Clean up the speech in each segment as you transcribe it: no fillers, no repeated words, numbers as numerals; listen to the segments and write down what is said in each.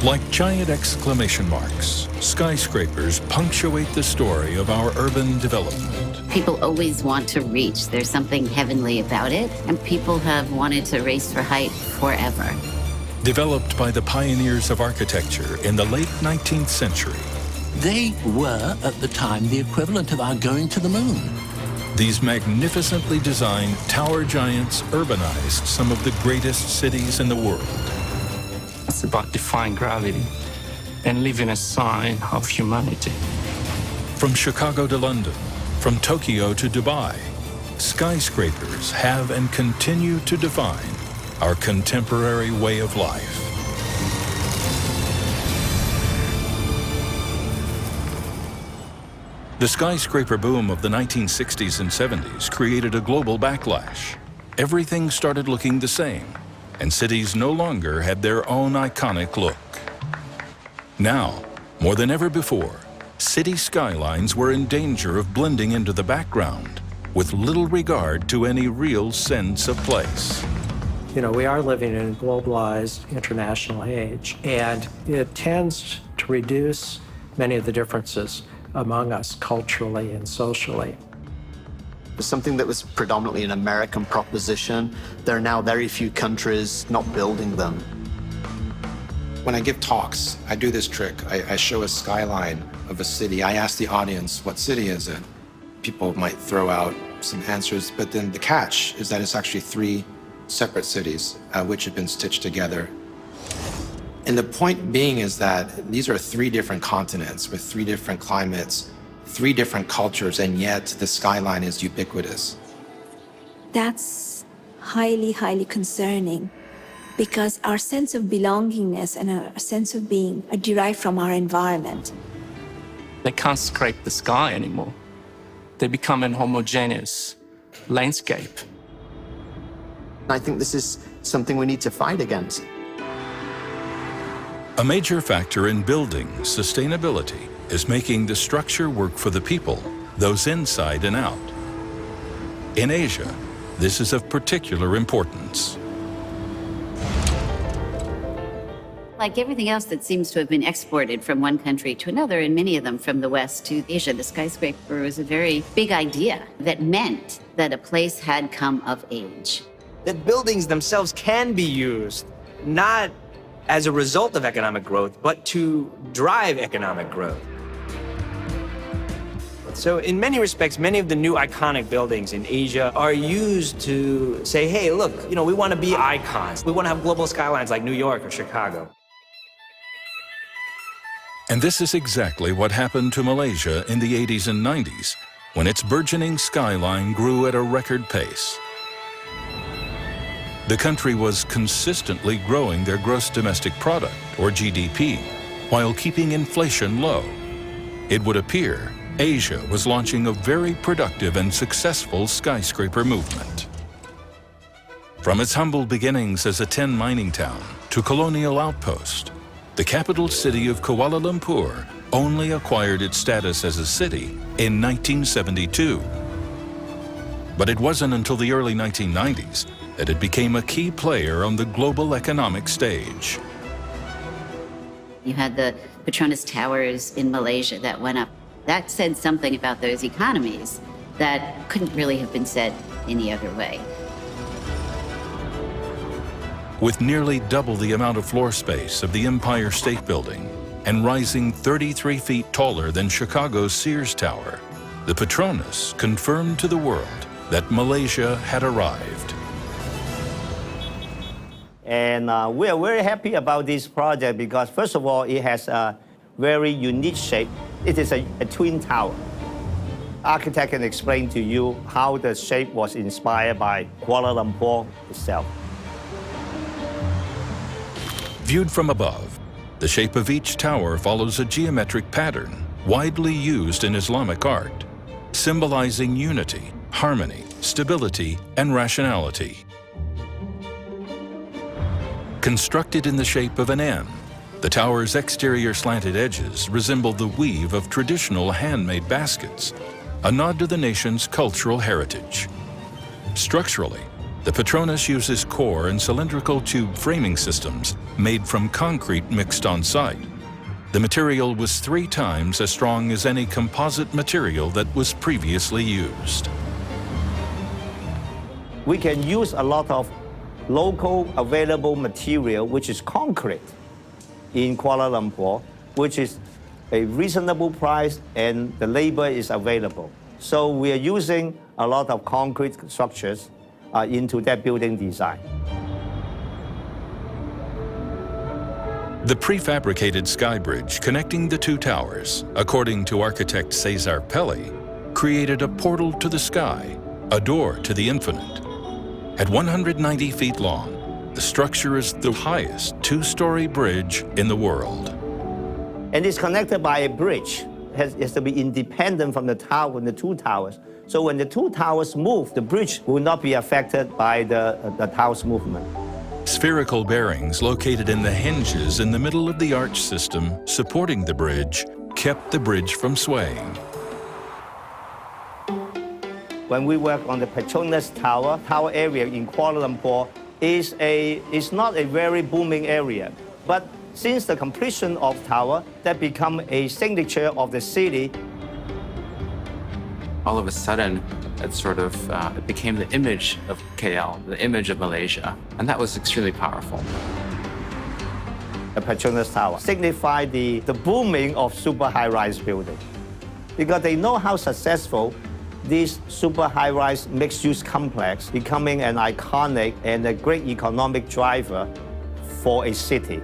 Like giant exclamation marks, skyscrapers punctuate the story of our urban development. People always want to reach. There's something heavenly about it, and people have wanted to race for height forever. Developed by the pioneers of architecture in the late 19th century. They were, at the time, the equivalent of our going to the moon. These magnificently designed tower giants urbanized some of the greatest cities in the world. It's about defying gravity and leaving a sign of humanity. From Chicago to London, from Tokyo to Dubai, skyscrapers have and continue to define our contemporary way of life. The skyscraper boom of the 1960s and 70s created a global backlash. Everything started looking the same, and cities no longer had their own iconic look. Now, more than ever before, city skylines were in danger of blending into the background with little regard to any real sense of place. You know, we are living in a globalized international age, and it tends to reduce many of the differences among us culturally and socially. Something that was predominantly an American proposition, there are now very few countries not building them. When I give talks, I do this trick. I show a skyline of a city. I ask the audience, what city is it? People might throw out some answers, but then the catch is that it's actually 3 separate cities which have been stitched together. And the point being is that these are 3 different continents with 3 different climates, 3 different cultures, and yet the skyline is ubiquitous. That's highly, highly concerning because our sense of belongingness and our sense of being are derived from our environment. They can't scrape the sky anymore. They become an homogeneous landscape. I think this is something we need to fight against. A major factor in building sustainability is making the structure work for the people, those inside and out. In Asia, this is of particular importance. Like everything else that seems to have been exported from one country to another, and many of them from the West to Asia, the skyscraper was a very big idea that meant that a place had come of age. That buildings themselves can be used, not as a result of economic growth, but to drive economic growth. So in many respects, many of the new iconic buildings in Asia are used to say, hey, look, you know, we want to be icons. We want to have global skylines like New York or Chicago. And this is exactly what happened to Malaysia in the 80s and 90s, when its burgeoning skyline grew at a record pace. The country was consistently growing their gross domestic product, or GDP, while keeping inflation low. It would appear Asia was launching a very productive and successful skyscraper movement. From its humble beginnings as a tin mining town to colonial outpost, the capital city of Kuala Lumpur only acquired its status as a city in 1972. But it wasn't until the early 1990s that it became a key player on the global economic stage. You had the Petronas Towers in Malaysia that went up. That said something about those economies that couldn't really have been said any other way. With nearly double the amount of floor space of the Empire State Building and rising 33 feet taller than Chicago's Sears Tower, the Petronas confirmed to the world that Malaysia had arrived. And we are very happy about this project because, first of all, it has a very unique shape. It is a twin tower. Architect can explain to you how the shape was inspired by Kuala Lumpur itself. Viewed from above, the shape of each tower follows a geometric pattern widely used in Islamic art, symbolizing unity, harmony, stability, and rationality. Constructed in the shape of an N, the tower's exterior slanted edges resemble the weave of traditional handmade baskets, a nod to the nation's cultural heritage. Structurally, The Petronas uses core and cylindrical tube framing systems made from concrete mixed on site. The material was 3 times as strong as any composite material that was previously used. We can use a lot of local available material, which is concrete, in Kuala Lumpur, which is a reasonable price and the labor is available. So we are using a lot of concrete structures into that building design. The prefabricated sky bridge connecting the 2 towers, according to architect Cesar Pelli, created a portal to the sky, a door to the infinite. At 190 feet long, the structure is the highest 2-story bridge in the world. And it's connected by a bridge. It has to be independent from the tower, the 2 towers. So when the 2 towers move, the bridge will not be affected by the tower's movement. Spherical bearings located in the hinges in the middle of the arch system supporting the bridge kept the bridge from swaying. When we work on the Petronas Tower area in Kuala Lumpur is not a very booming area. But since the completion of tower, that become a signature of the city. All of a sudden, it became the image of KL, the image of Malaysia, and that was extremely powerful. The Petronas Tower signified the booming of super high-rise building, because they know how successful this super high-rise mixed-use complex becoming an iconic and a great economic driver for a city.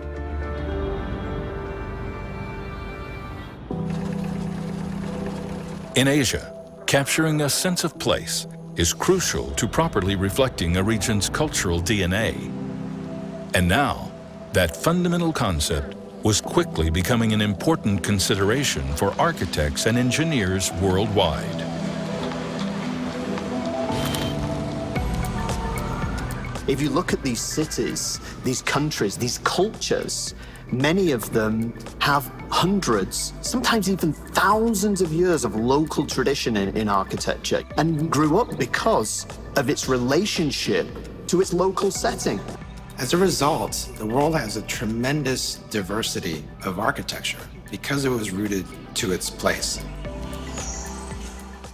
In Asia, capturing a sense of place is crucial to properly reflecting a region's cultural DNA. And now, that fundamental concept was quickly becoming an important consideration for architects and engineers worldwide. If you look at these cities, these countries, these cultures, many of them have hundreds, sometimes even thousands of years of local tradition in architecture and grew up because of its relationship to its local setting. As a result, the world has a tremendous diversity of architecture because it was rooted to its place.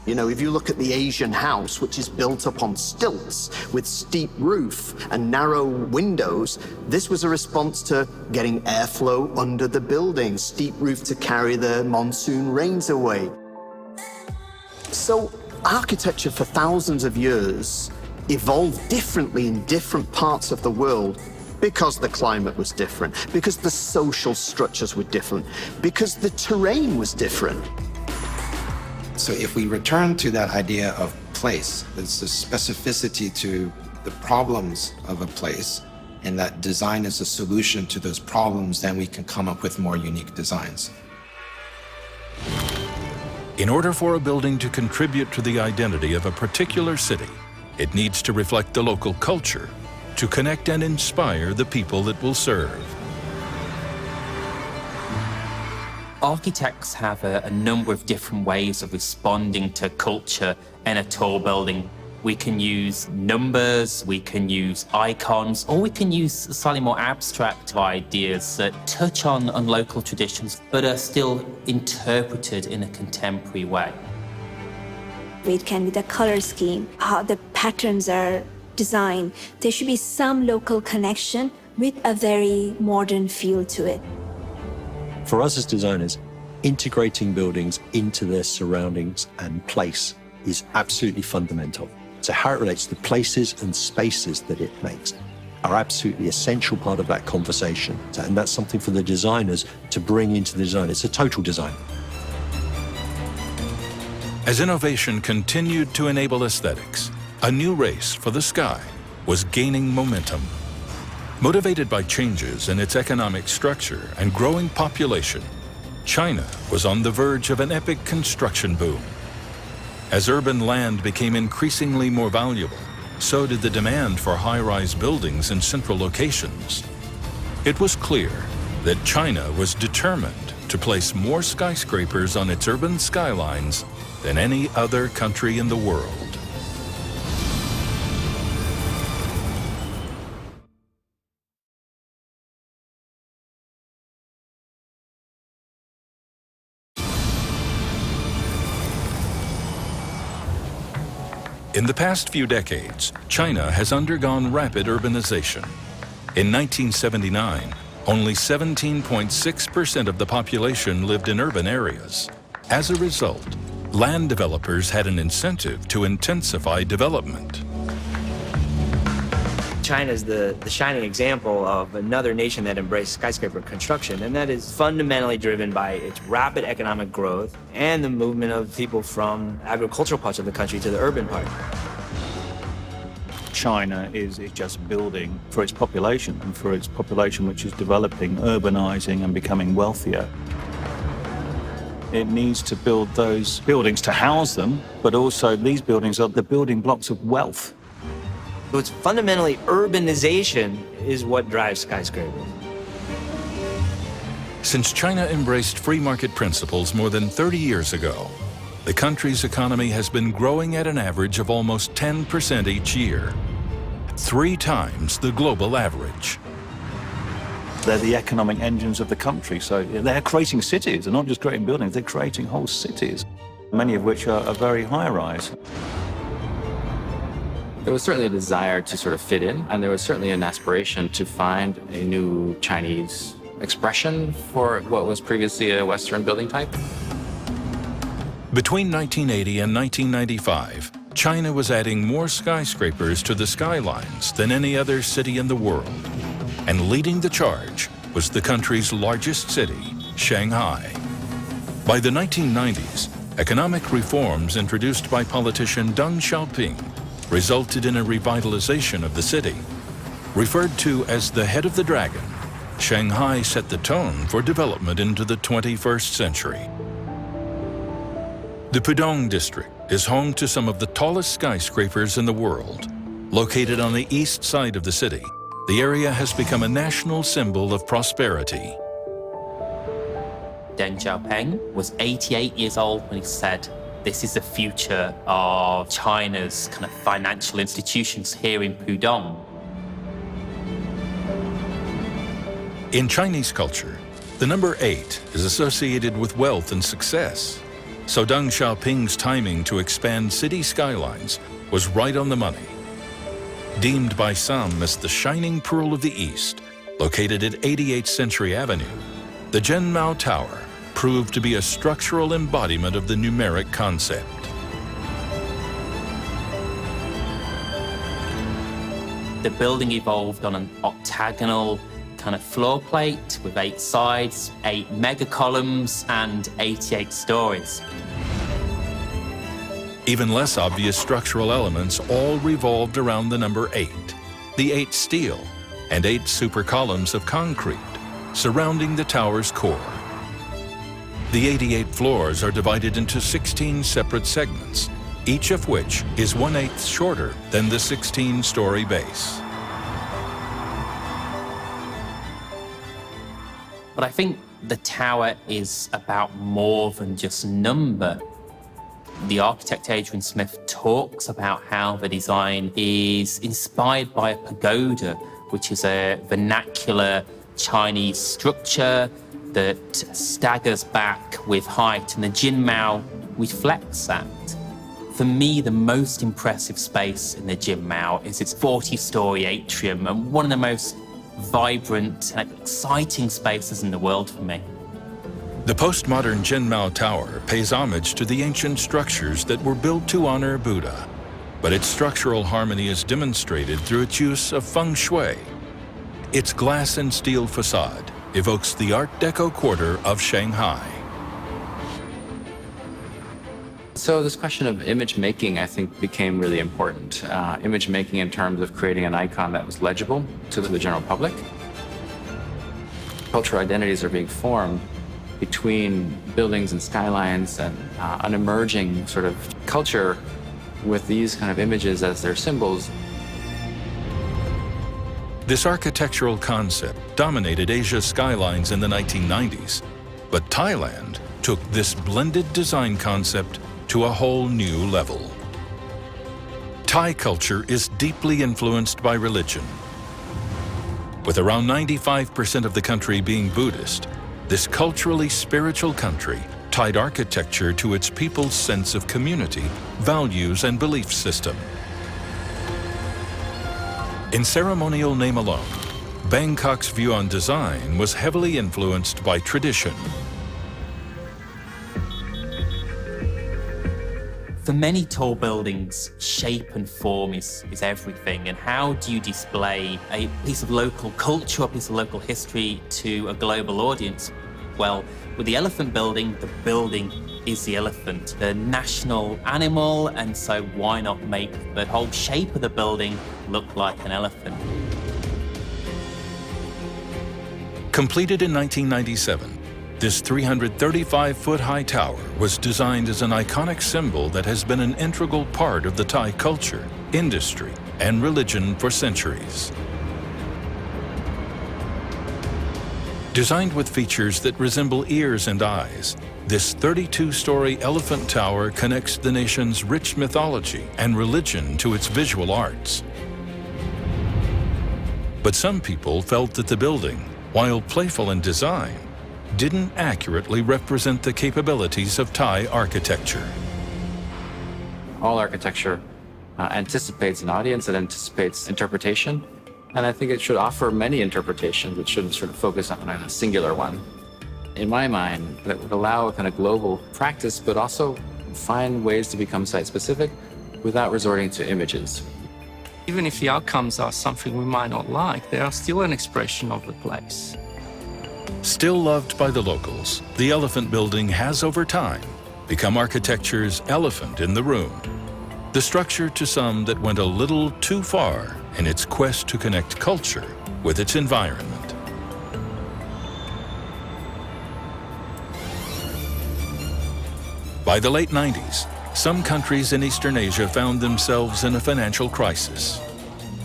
You know, if you look at the Asian house, which is built up on stilts with steep roof and narrow windows, this was a response to getting airflow under the building, steep roof to carry the monsoon rains away. So architecture for thousands of years evolved differently in different parts of the world because the climate was different, because the social structures were different, because the terrain was different. So if we return to that idea of place, it's the specificity to the problems of a place, and that design is a solution to those problems, then we can come up with more unique designs. In order for a building to contribute to the identity of a particular city, it needs to reflect the local culture, to connect and inspire the people it will serve. Architects have a number of different ways of responding to culture in a tall building. We can use numbers, we can use icons, or we can use slightly more abstract ideas that touch on local traditions, but are still interpreted in a contemporary way. It can be the color scheme, how the patterns are designed. There should be some local connection with a very modern feel to it. For us as designers, integrating buildings into their surroundings and place is absolutely fundamental. So how it relates to the places and spaces that it makes are absolutely essential part of that conversation. And that's something for the designers to bring into the design. It's a total design. As innovation continued to enable aesthetics, a new race for the sky was gaining momentum. Motivated by changes in its economic structure and growing population, China was on the verge of an epic construction boom. As urban land became increasingly more valuable, so did the demand for high-rise buildings in central locations. It was clear that China was determined to place more skyscrapers on its urban skylines than any other country in the world. In the past few decades, China has undergone rapid urbanization. In 1979, only 17.6% of the population lived in urban areas. As a result, land developers had an incentive to intensify development. China is the shining example of another nation that embraced skyscraper construction, and that is fundamentally driven by its rapid economic growth and the movement of people from agricultural parts of the country to the urban part. China is just building for its population, and for its population which is developing, urbanizing and becoming wealthier. It needs to build those buildings to house them, but also these buildings are the building blocks of wealth. So it's fundamentally urbanization is what drives skyscrapers. Since China embraced free market principles more than 30 years ago, the country's economy has been growing at an average of almost 10% each year, 3 times the global average. They're the economic engines of the country, so they're creating cities. They're not just creating buildings, they're creating whole cities, many of which are very high-rise. There was certainly a desire to sort of fit in, and there was certainly an aspiration to find a new Chinese expression for what was previously a Western building type. Between 1980 and 1995, China was adding more skyscrapers to the skylines than any other city in the world. And leading the charge was the country's largest city, Shanghai. By the 1990s, economic reforms introduced by politician Deng Xiaoping resulted in a revitalization of the city. Referred to as the head of the dragon, Shanghai set the tone for development into the 21st century. The Pudong district is home to some of the tallest skyscrapers in the world. Located on the east side of the city, the area has become a national symbol of prosperity. Deng Xiaoping was 88 years old when he said, "This is the future of China's kind of financial institutions here in Pudong." In Chinese culture, the number 8 is associated with wealth and success. So Deng Xiaoping's timing to expand city skylines was right on the money. Deemed by some as the shining pearl of the East, located at 88th Century Avenue, the Zhenmao Tower proved to be a structural embodiment of the numeric concept. The building evolved on an octagonal kind of floor plate with 8 sides, 8 mega columns, and 88 stories. Even less obvious structural elements all revolved around the number 8, the 8 steel, and 8 super columns of concrete surrounding the tower's core. The 88 floors are divided into 16 separate segments, each of which is 1/8 shorter than the 16-story base. But I think the tower is about more than just number. The architect Adrian Smith talks about how the design is inspired by a pagoda, which is a vernacular Chinese structure that staggers back with height, and the Jinmao reflects that. For me, the most impressive space in the Jinmao is its 40-story atrium, and one of the most vibrant and exciting spaces in the world for me. The postmodern Zhenmao Tower pays homage to the ancient structures that were built to honor Buddha, but its structural harmony is demonstrated through its use of feng shui. Its glass and steel facade evokes the Art Deco quarter of Shanghai. So this question of image making, I think, became really important. Image making in terms of creating an icon that was legible to the general public. Cultural identities are being formed between buildings and skylines, and an emerging sort of culture with these kind of images as their symbols. This architectural concept dominated Asia's skylines in the 1990s, but Thailand took this blended design concept to a whole new level. Thai culture is deeply influenced by religion. With around 95% of the country being Buddhist, this culturally spiritual country tied architecture to its people's sense of community, values, and belief system. In ceremonial name alone, Bangkok's view on design was heavily influenced by tradition. For many tall buildings, shape and form is everything. And how do you display a piece of local culture, a piece of local history to a global audience? Well, with the elephant building is the elephant, the national animal, and so why not make the whole shape of the building look like an elephant? Completed in 1997, this 335-foot-high tower was designed as an iconic symbol that has been an integral part of the Thai culture, industry, and religion for centuries. Designed with features that resemble ears and eyes, this 32-story elephant tower connects the nation's rich mythology and religion to its visual arts. But some people felt that the building, while playful in design, didn't accurately represent the capabilities of Thai architecture. All architecture anticipates an audience, it anticipates interpretation, and I think it should offer many interpretations. It shouldn't sort of focus on a singular one. In my mind, that would allow a kind of global practice, but also find ways to become site-specific without resorting to images. Even if the outcomes are something we might not like, they are still an expression of the place. Still loved by the locals, the elephant building has over time become architecture's elephant in the room. The structure to some that went a little too far in its quest to connect culture with its environment. By the late 90s, some countries in Eastern Asia found themselves in a financial crisis.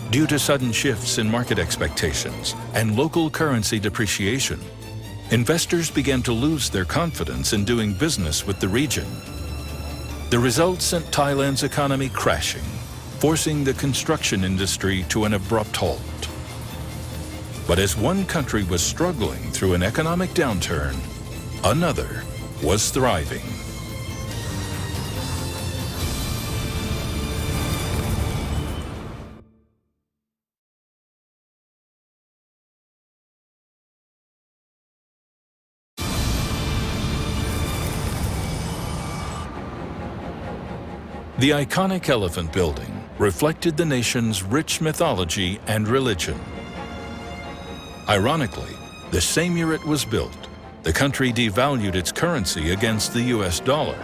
Due to sudden shifts in market expectations and local currency depreciation, investors began to lose their confidence in doing business with the region. The result sent Thailand's economy crashing, forcing the construction industry to an abrupt halt. But as one country was struggling through an economic downturn, another was thriving. The iconic elephant building reflected the nation's rich mythology and religion. Ironically, the same year it was built, the country devalued its currency against the US dollar,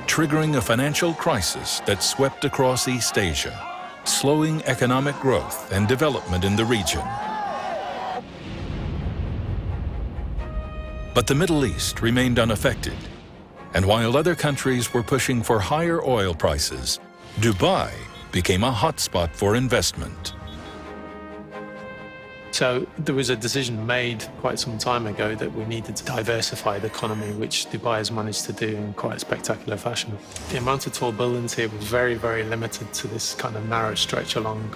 triggering a financial crisis that swept across East Asia, slowing economic growth and development in the region. But the Middle East remained unaffected. And while other countries were pushing for higher oil prices, Dubai became a hotspot for investment. So there was a decision made quite some time ago that we needed to diversify the economy, which Dubai has managed to do in quite a spectacular fashion. The amount of tall buildings here was very, very limited to this kind of narrow stretch along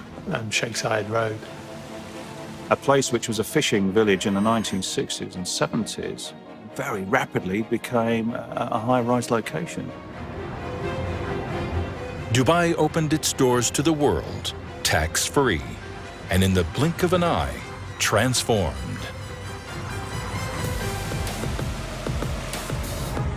Sheikh Zayed Road. A place which was a fishing village in the 1960s and 70s very rapidly became a high-rise location. Dubai opened its doors to the world, tax-free, and in the blink of an eye, transformed.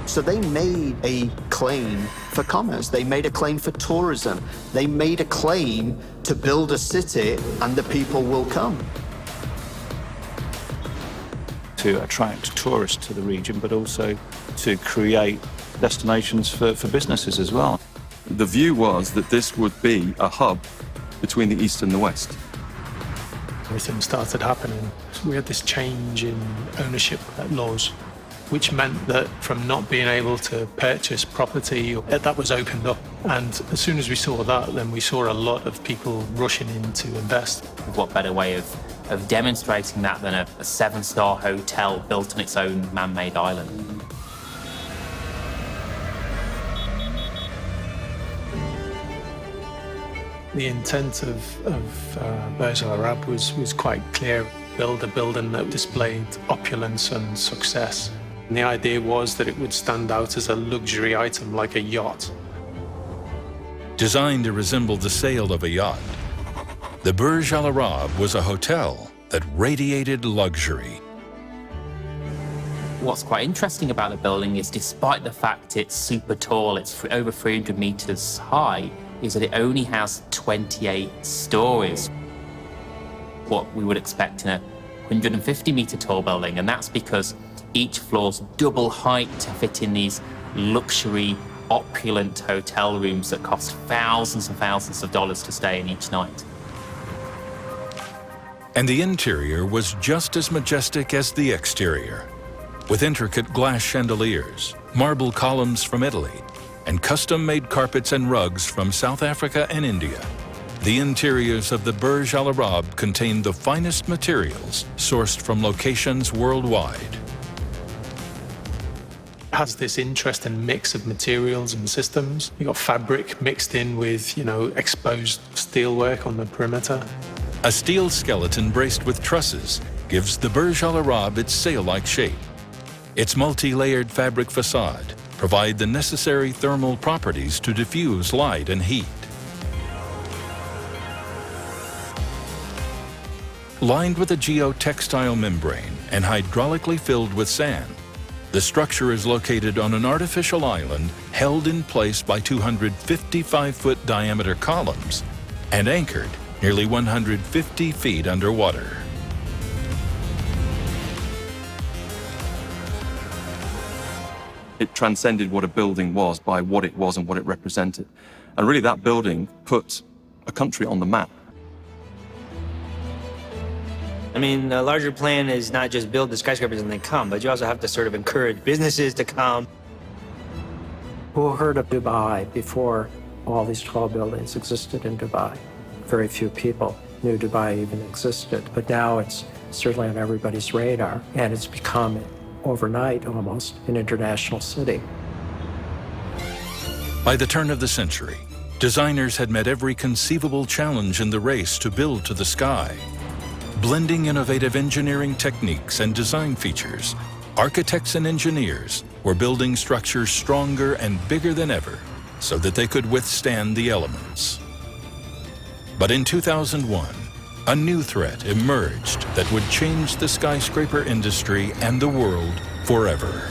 So they made a claim for commerce. They made a claim for tourism. They made a claim to build a city and the people will come. To attract tourists to the region, but also to create destinations for businesses as well. The view was that this would be a hub between the East and the West. Everything started happening. We had this change in ownership laws, which meant that from not being able to purchase property, that was opened up. And as soon as we saw that, then we saw a lot of people rushing in to invest. What better way of demonstrating that than a 7-star hotel built on its own man-made island? The intent of Burj Al Arab was quite clear. Build a building that displayed opulence and success. And the idea was that it would stand out as a luxury item like a yacht. Designed to resemble the sail of a yacht, the Burj Al Arab was a hotel that radiated luxury. What's quite interesting about the building is, despite the fact it's super tall, it's over 300 meters high, is that it only has 28 stories. What we would expect in a 150-meter tall building, and that's because each floor's double height to fit in these luxury, opulent hotel rooms that cost thousands and thousands of dollars to stay in each night. And the interior was just as majestic as the exterior, with intricate glass chandeliers, marble columns from Italy, and custom-made carpets and rugs from South Africa and India. The interiors of the Burj Al Arab contained the finest materials sourced from locations worldwide. It has this interesting mix of materials and systems. You've got fabric mixed in with, exposed steelwork on the perimeter. A steel skeleton braced with trusses gives the Burj Al Arab its sail-like shape. Its multi-layered fabric facade provide the necessary thermal properties to diffuse light and heat. Lined with a geotextile membrane and hydraulically filled with sand, the structure is located on an artificial island held in place by 255-foot diameter columns and anchored nearly 150 feet underwater. It transcended what a building was by what it was and what it represented. And really that building put a country on the map. I mean, the larger plan is not just build the skyscrapers and they come, but you also have to sort of encourage businesses to come. Who heard of Dubai before all these tall buildings existed in Dubai? Very few people knew Dubai even existed, but now it's certainly on everybody's radar, and it's become, overnight almost, an international city. By the turn of the century, designers had met every conceivable challenge in the race to build to the sky. Blending innovative engineering techniques and design features, architects and engineers were building structures stronger and bigger than ever so that they could withstand the elements. But in 2001, a new threat emerged that would change the skyscraper industry and the world forever.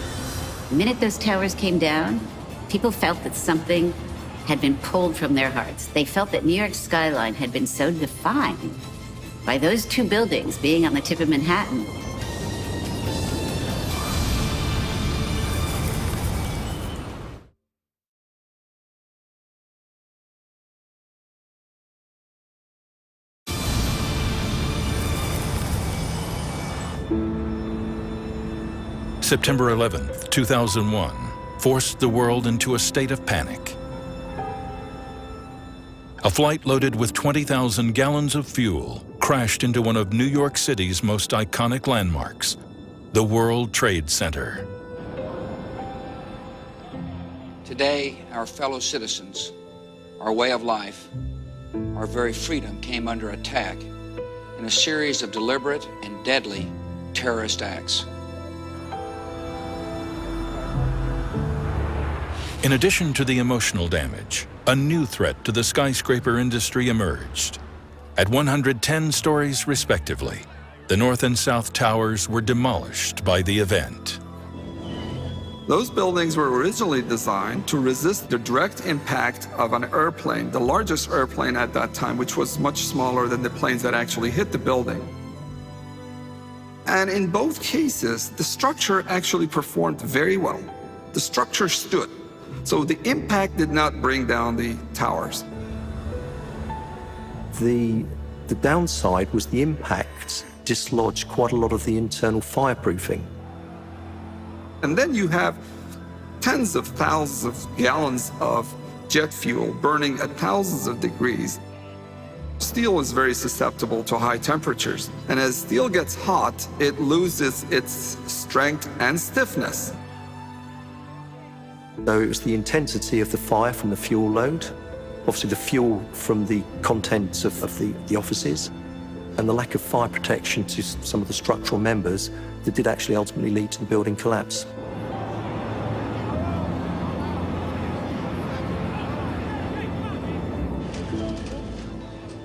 The minute those towers came down, people felt that something had been pulled from their hearts. They felt that New York's skyline had been so defined by those two buildings being on the tip of Manhattan. September 11th, 2001, forced the world into a state of panic. A flight loaded with 20,000 gallons of fuel crashed into one of New York City's most iconic landmarks, the World Trade Center. Today, our fellow citizens, our way of life, our very freedom came under attack in a series of deliberate and deadly terrorist acts. In addition to the emotional damage, a new threat to the skyscraper industry emerged. At 110 stories respectively, the North and South Towers were demolished by the event. Those buildings were originally designed to resist the direct impact of an airplane, the largest airplane at that time, which was much smaller than the planes that actually hit the building. And in both cases, the structure actually performed very well. The structure stood. So the impact did not bring down the towers. The downside was the impact dislodged quite a lot of the internal fireproofing. And then you have tens of thousands of gallons of jet fuel burning at thousands of degrees. Steel is very susceptible to high temperatures. And as steel gets hot, it loses its strength and stiffness. So it was the intensity of the fire from the fuel load, obviously the fuel from the contents of the offices, and the lack of fire protection to some of the structural members that did actually ultimately lead to the building collapse.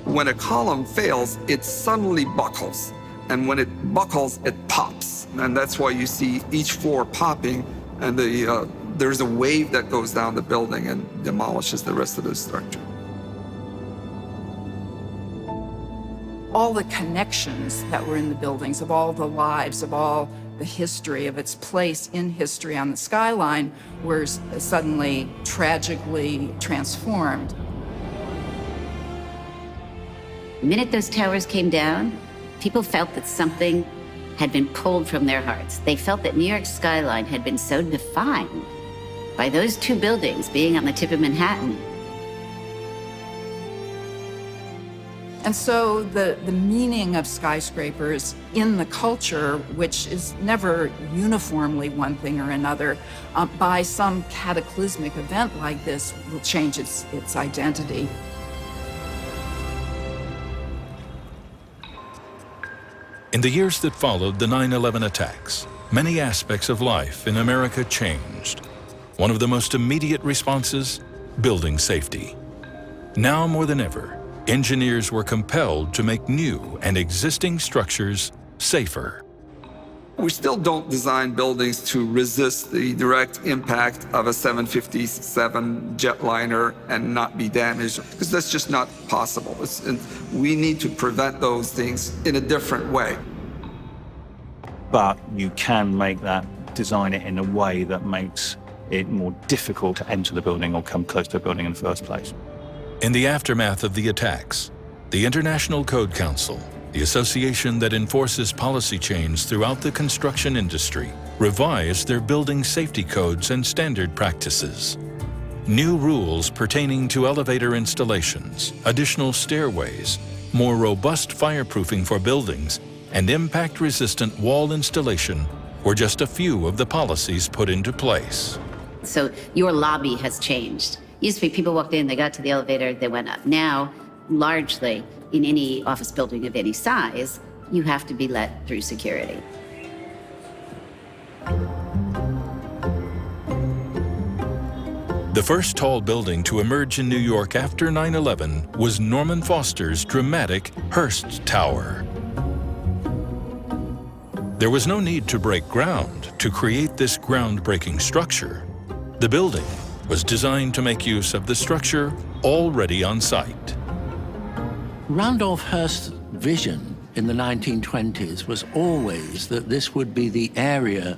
When a column fails, it suddenly buckles. And when it buckles, it pops. And that's why you see each floor popping, and there's a wave that goes down the building and demolishes the rest of the structure. All the connections that were in the buildings, of all the lives, of all the history, of its place in history on the skyline, were suddenly tragically transformed. The minute those towers came down, people felt that something had been pulled from their hearts. They felt that New York's skyline had been so defined by those two buildings being on the tip of Manhattan. And so the meaning of skyscrapers in the culture, which is never uniformly one thing or another, by some cataclysmic event like this, will change its identity. In the years that followed the 9/11 attacks, many aspects of life in America changed. One of the most immediate responses, building safety. Now more than ever, engineers were compelled to make new and existing structures safer. We still don't design buildings to resist the direct impact of a 757 jetliner and not be damaged, because that's just not possible. We need to prevent those things in a different way. But you can design it in a way that makes it more difficult to enter the building or come close to a building in the first place. In the aftermath of the attacks, the International Code Council, the association that enforces policy change throughout the construction industry, revised their building safety codes and standard practices. New rules pertaining to elevator installations, additional stairways, more robust fireproofing for buildings, and impact-resistant wall installation were just a few of the policies put into place. So your lobby has changed. Used to be people walked in, they got to the elevator, they went up. Now, largely, in any office building of any size, you have to be let through security. The first tall building to emerge in New York after 9/11 was Norman Foster's dramatic Hearst Tower. There was no need to break ground to create this groundbreaking structure. The building was designed to make use of the structure already on site. Randolph Hearst's vision in the 1920s was always that this would be the area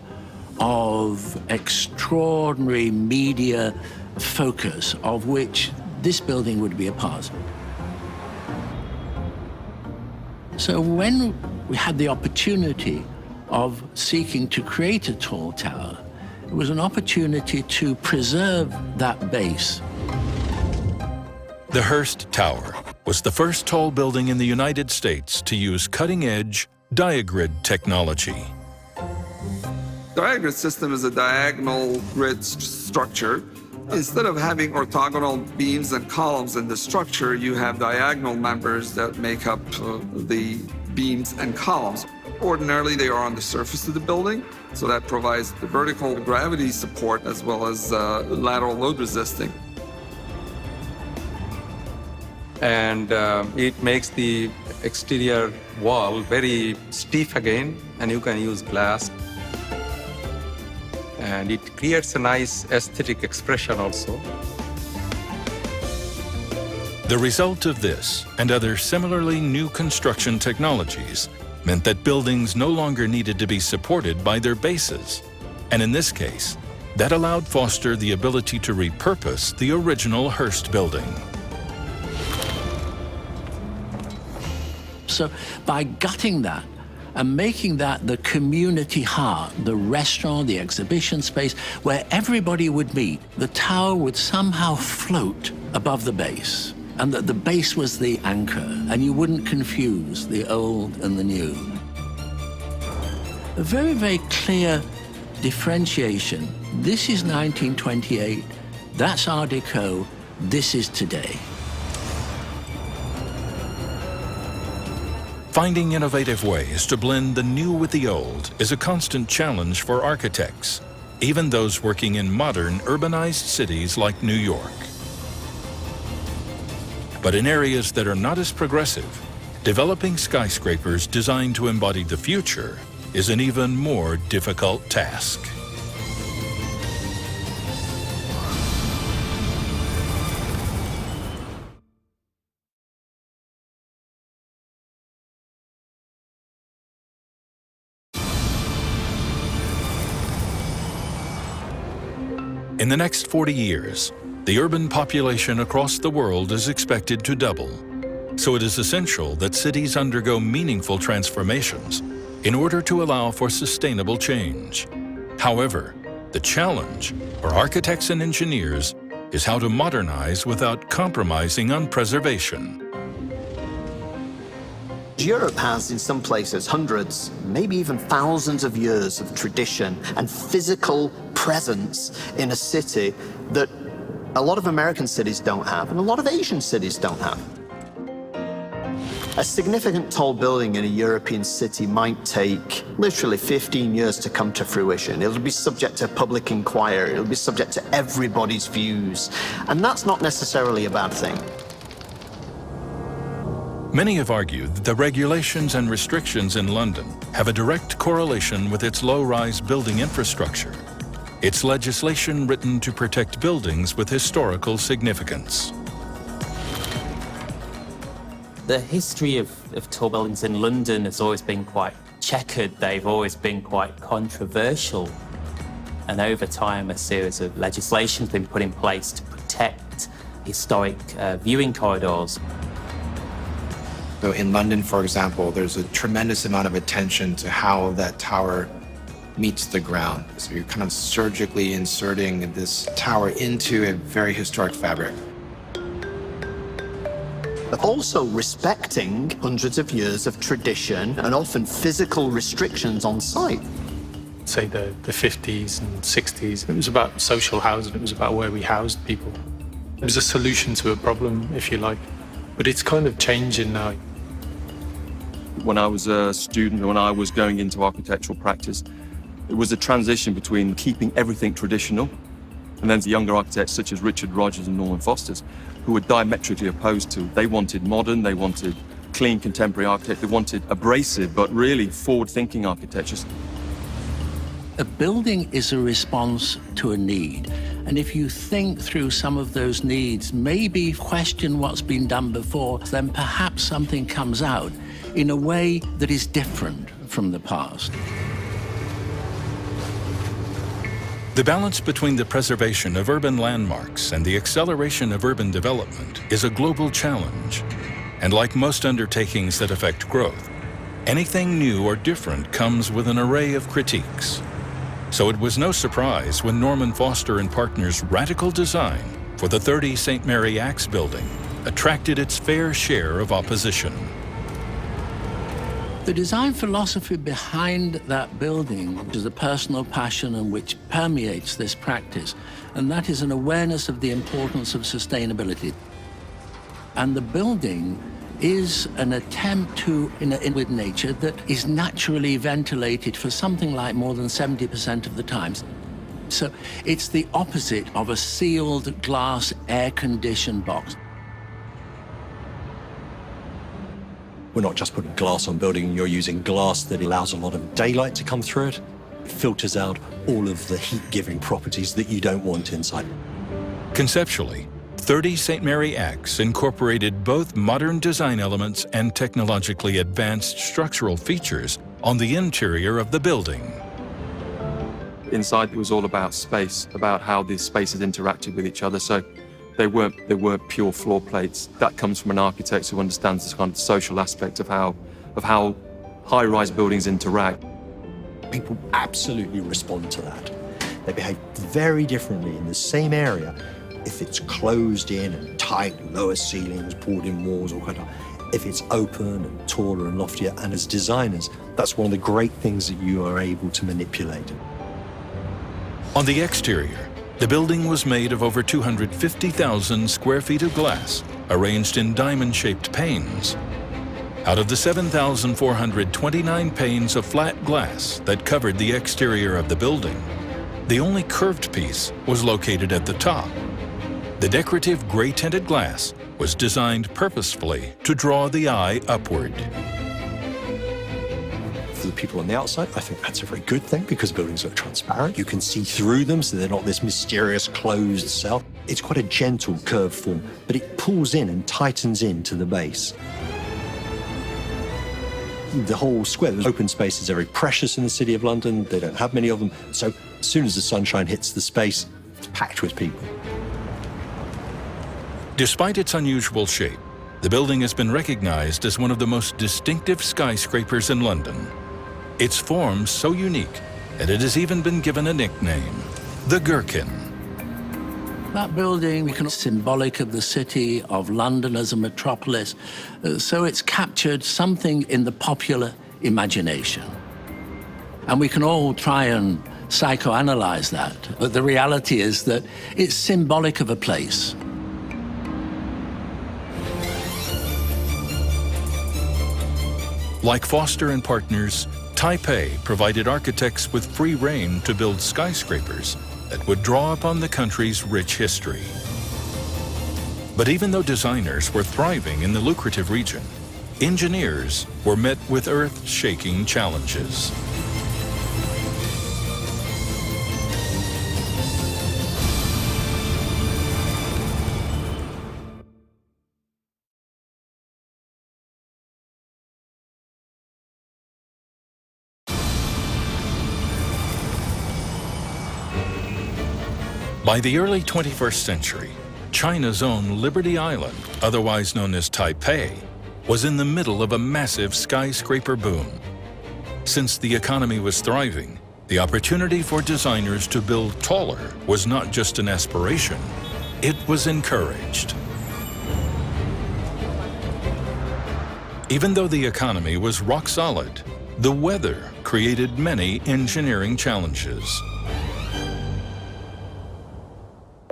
of extraordinary media focus of which this building would be a part. So when we had the opportunity of seeking to create a tall tower, it was an opportunity to preserve that base. The Hearst Tower was the first tall building in the United States to use cutting-edge diagrid technology. Diagrid system is a diagonal grid structure. Instead of having orthogonal beams and columns in the structure, you have diagonal members that make up the beams and columns. Ordinarily, they are on the surface of the building, so that provides the vertical gravity support as well as lateral load resisting. And it makes the exterior wall very stiff again, and you can use glass. And it creates a nice aesthetic expression also. The result of this and other similarly new construction technologies meant that buildings no longer needed to be supported by their bases. And in this case, that allowed Foster the ability to repurpose the original Hearst building. So by gutting that and making that the community heart, the restaurant, the exhibition space, where everybody would meet, the tower would somehow float above the base, and that the base was the anchor, and you wouldn't confuse the old and the new. A very, very clear differentiation. This is 1928, that's Art Deco, this is today. Finding innovative ways to blend the new with the old is a constant challenge for architects, even those working in modern urbanized cities like New York. But in areas that are not as progressive, developing skyscrapers designed to embody the future is an even more difficult task. In the next 40 years, the urban population across the world is expected to double. So it is essential that cities undergo meaningful transformations in order to allow for sustainable change. However, the challenge for architects and engineers is how to modernize without compromising on preservation. Europe has, in some places, hundreds, maybe even thousands of years of tradition and physical presence in a city that a lot of American cities don't have, and a lot of Asian cities don't have. A significant tall building in a European city might take literally 15 years to come to fruition. It'll be subject to public inquiry, it'll be subject to everybody's views, and that's not necessarily a bad thing. Many have argued that the regulations and restrictions in London have a direct correlation with its low-rise building infrastructure. It's legislation written to protect buildings with historical significance. The history of tall buildings in London has always been quite checkered. They've always been quite controversial. And over time, a series of legislation has been put in place to protect historic viewing corridors. So in London, for example, there's a tremendous amount of attention to how that tower meets the ground. So you're kind of surgically inserting this tower into a very historic fabric. But also respecting hundreds of years of tradition and often physical restrictions on site. Say the 50s and 60s, it was about social housing, it was about where we housed people. It was a solution to a problem, if you like. But it's kind of changing now. When I was a student, when I was going into architectural practice, it was a transition between keeping everything traditional and then the younger architects such as Richard Rogers and Norman Foster, who were diametrically opposed to. They wanted modern, they wanted clean contemporary architecture, they wanted abrasive but really forward-thinking architecture. A building is a response to a need. And if you think through some of those needs, maybe question what's been done before, then perhaps something comes out in a way that is different from the past. The balance between the preservation of urban landmarks and the acceleration of urban development is a global challenge. And like most undertakings that affect growth, anything new or different comes with an array of critiques. So it was no surprise when Norman Foster and Partners' radical design for the 30 St. Mary Axe building attracted its fair share of opposition. The design philosophy behind that building is a personal passion and which permeates this practice, and that is an awareness of the importance of sustainability. And the building is an attempt to, with nature that is naturally ventilated for something like more than 70% of the time. So it's the opposite of a sealed glass air-conditioned box. We're not just putting glass on building, you're using glass that allows a lot of daylight to come through it. It filters out all of the heat-giving properties that you don't want inside. Conceptually, 30 St. Mary Axe incorporated both modern design elements and technologically advanced structural features on the interior of the building. Inside, it was all about space, about how these spaces interacted with each other. So they weren't pure floor plates. That comes from an architect who understands this kind of social aspect of how high-rise buildings interact. People absolutely respond to that. They behave very differently in the same area if it's closed in and tight, lower ceilings, poured-in walls, or whatever. If it's open and taller and loftier, and as designers, that's one of the great things that you are able to manipulate. On the exterior, the building was made of over 250,000 square feet of glass, arranged in diamond-shaped panes. Out of the 7,429 panes of flat glass that covered the exterior of the building, the only curved piece was located at the top. The decorative gray-tinted glass was designed purposefully to draw the eye upward. For the people on the outside, I think that's a very good thing because buildings are transparent. You can see through them, so they're not this mysterious closed cell. It's quite a gentle curved form, but it pulls in and tightens into the base. The whole square, the open spaces are very precious in the City of London. They don't have many of them. So as soon as the sunshine hits the space, it's packed with people. Despite its unusual shape, the building has been recognized as one of the most distinctive skyscrapers in London. Its form so unique that it has even been given a nickname, the Gherkin. That building becomes symbolic of the city, of London as a metropolis, so it's captured something in the popular imagination. And we can all try and psychoanalyze that, but the reality is that it's symbolic of a place. Like Foster and Partners, Taipei provided architects with free rein to build skyscrapers that would draw upon the country's rich history. But even though designers were thriving in the lucrative region, engineers were met with earth-shaking challenges. By the early 21st century, China's own Liberty Island, otherwise known as Taipei, was in the middle of a massive skyscraper boom. Since the economy was thriving, the opportunity for designers to build taller was not just an aspiration, it was encouraged. Even though the economy was rock solid, the weather created many engineering challenges.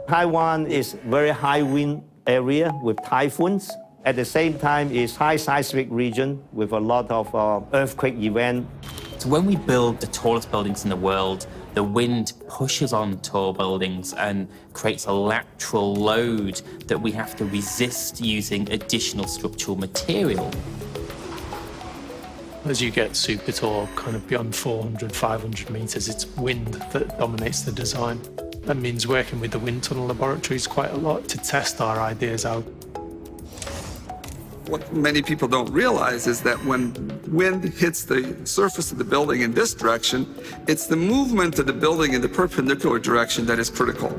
Taiwan is very high wind area with typhoons. At the same time, it's high seismic region with a lot of earthquake event. So when we build the tallest buildings in the world, the wind pushes on tall buildings and creates a lateral load that we have to resist using additional structural material. As you get super tall, kind of beyond 400, 500 meters, it's wind that dominates the design. That means working with the wind tunnel laboratories quite a lot to test our ideas out. What many people don't realize is that when wind hits the surface of the building in this direction, it's the movement of the building in the perpendicular direction that is critical.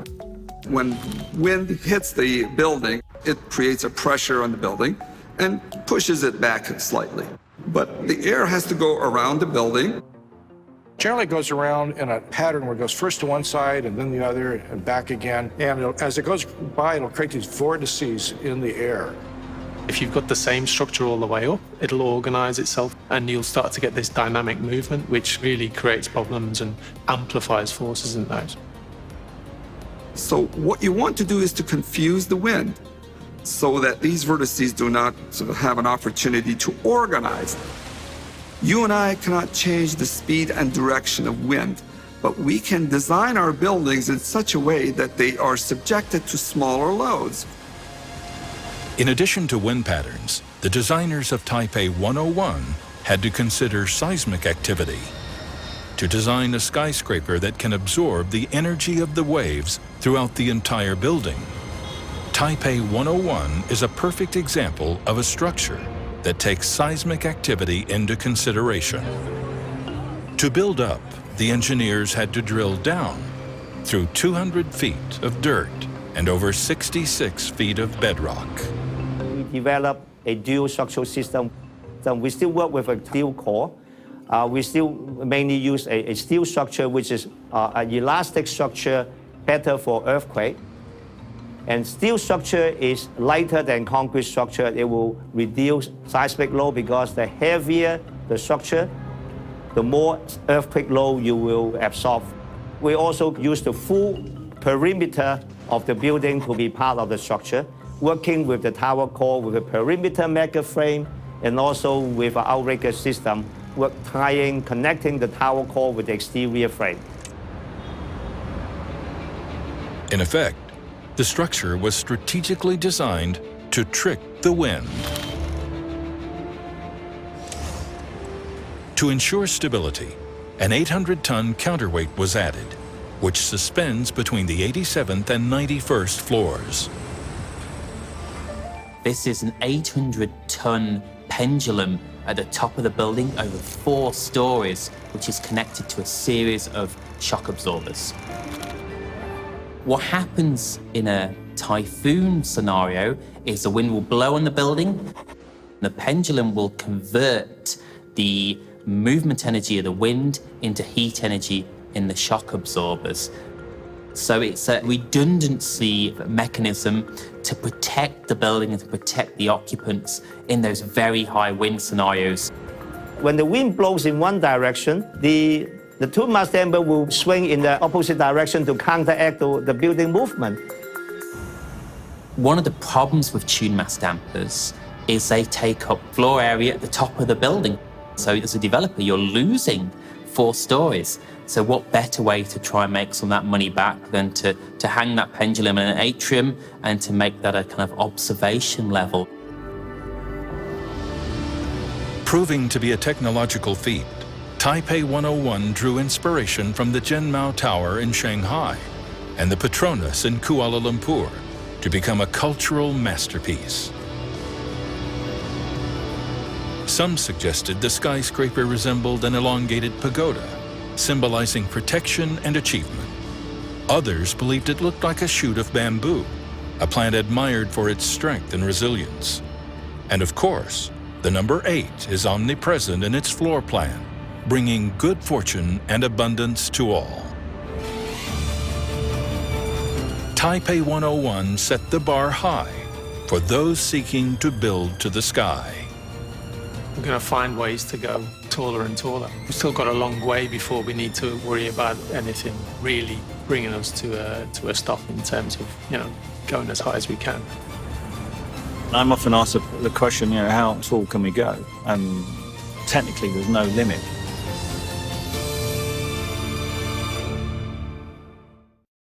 When wind hits the building, it creates a pressure on the building and pushes it back slightly. But the air has to go around the building. Generally, it goes around in a pattern where it goes first to one side and then the other and back again. And as it goes by, it'll create these vortices in the air. If you've got the same structure all the way up, it'll organize itself and you'll start to get this dynamic movement, which really creates problems and amplifies forces in those. So what you want to do is to confuse the wind so that these vortices do not sort of have an opportunity to organize. You and I cannot change the speed and direction of wind, but we can design our buildings in such a way that they are subjected to smaller loads. In addition to wind patterns, the designers of Taipei 101 had to consider seismic activity. To design a skyscraper that can absorb the energy of the waves throughout the entire building, Taipei 101 is a perfect example of a structure that takes seismic activity into consideration. To build up, the engineers had to drill down through 200 feet of dirt and over 66 feet of bedrock. We developed a dual structural system. So we still work with a steel core. We still mainly use a steel structure, which is an elastic structure, better for earthquake. And steel structure is lighter than concrete structure. It will reduce seismic load because the heavier the structure, the more earthquake load you will absorb. We also use the full perimeter of the building to be part of the structure, working with the tower core with a perimeter mega frame and also with an outrigger system, connecting the tower core with the exterior frame. In effect, The structure was strategically designed to trick the wind. To ensure stability, an 800-ton counterweight was added, which suspends between the 87th and 91st floors. This is an 800-ton pendulum at the top of the building over 4 stories, which is connected to a series of shock absorbers. What happens in a typhoon scenario is the wind will blow on the building. The pendulum will convert the movement energy of the wind into heat energy in the shock absorbers. So it's a redundancy mechanism to protect the building and to protect the occupants in those very high wind scenarios. When the wind blows in one direction, the two mass damper will swing in the opposite direction to counteract the building movement. One of the problems with tune mass dampers is they take up floor area at the top of the building. So as a developer, you're losing 4 stories. So what better way to try and make some of that money back than to hang that pendulum in an atrium and to make that a kind of observation level. Proving to be a technological feat, Taipei 101 drew inspiration from the Zhenmao Tower in Shanghai and the Petronas in Kuala Lumpur to become a cultural masterpiece. Some suggested the skyscraper resembled an elongated pagoda, symbolizing protection and achievement. Others believed it looked like a shoot of bamboo, a plant admired for its strength and resilience. And of course, the number 8 is omnipresent in its floor plan, bringing good fortune and abundance to all. Taipei 101 set the bar high for those seeking to build to the sky. We're going to find ways to go taller and taller. We've still got a long way before we need to worry about anything really bringing us to a stop in terms of, going as high as we can. I'm often asked the question, how tall can we go? And technically, there's no limit.